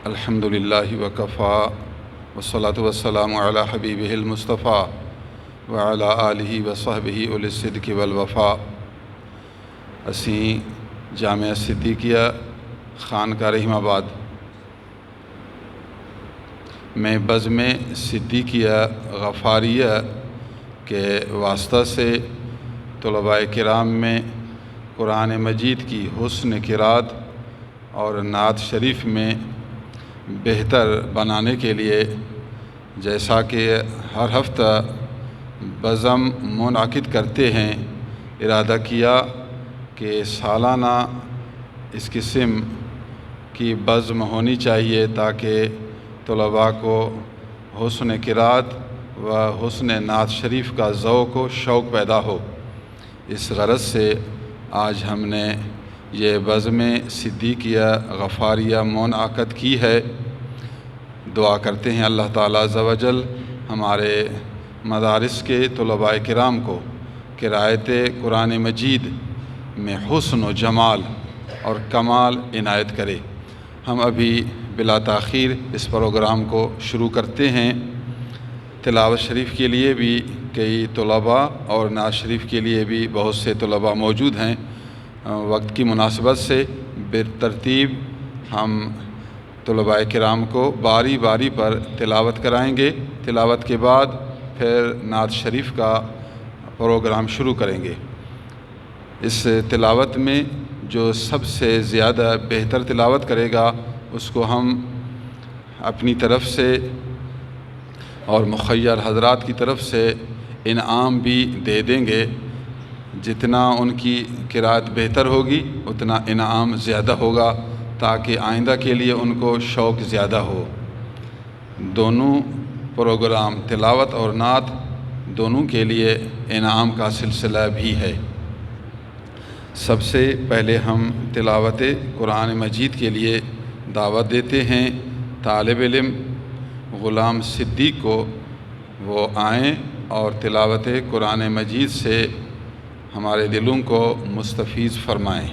الحمدللہ وکفا والصلاة والسلام علی حبیبہ المصطفیٰ وعلی آلہ وصحبہ اولی الصدق والوفا۔ اسی جامعہ صدیقیہ خانقاہ رحیم آباد میں بزم صدیقیہ غفاریہ کے واسطہ سے طلباء کرام میں قرآن مجید کی حسن قرات اور نعت شریف میں بہتر بنانے کے لیے، جیسا کہ ہر ہفتہ بزم منعقد کرتے ہیں، ارادہ کیا کہ سالانہ اس قسم کی بزم ہونی چاہیے تاکہ طلباء کو حسن قرات و حسن نعت شریف کا ذوق و شوق پیدا ہو۔ اس غرض سے آج ہم نے یہ بزم صدیقیہ غفاریہ منعقد کی ہے۔ دعا کرتے ہیں اللہ تعالیٰ عز و جل ہمارے مدارس کے طلباء کرام کو قرأت قرآن مجید میں حسن و جمال اور کمال عنایت کرے۔ ہم ابھی بلا تاخیر اس پروگرام کو شروع کرتے ہیں۔ تلاوت شریف کے لیے بھی کئی طلباء اور نعت شریف کے لیے بھی بہت سے طلباء موجود ہیں۔ وقت کی مناسبت سے بالترتیب ہم طلباء کرام کو باری باری پر تلاوت کرائیں گے۔ تلاوت کے بعد پھر نعت شریف کا پروگرام شروع کریں گے۔ اس تلاوت میں جو سب سے زیادہ بہتر تلاوت کرے گا اس کو ہم اپنی طرف سے اور مخیر حضرات کی طرف سے انعام بھی دے دیں گے۔ جتنا ان کی قرات بہتر ہوگی اتنا انعام زیادہ ہوگا تاکہ آئندہ کے لیے ان کو شوق زیادہ ہو۔ دونوں پروگرام تلاوت اور نعت دونوں کے لیے انعام کا سلسلہ بھی ہے۔ سب سے پہلے ہم تلاوت قرآن مجید کے لیے دعوت دیتے ہیں طالب علم غلام صدیق کو، وہ آئیں اور تلاوت قرآن مجید سے ہمارے دلوں کو مستفیض فرمائیں۔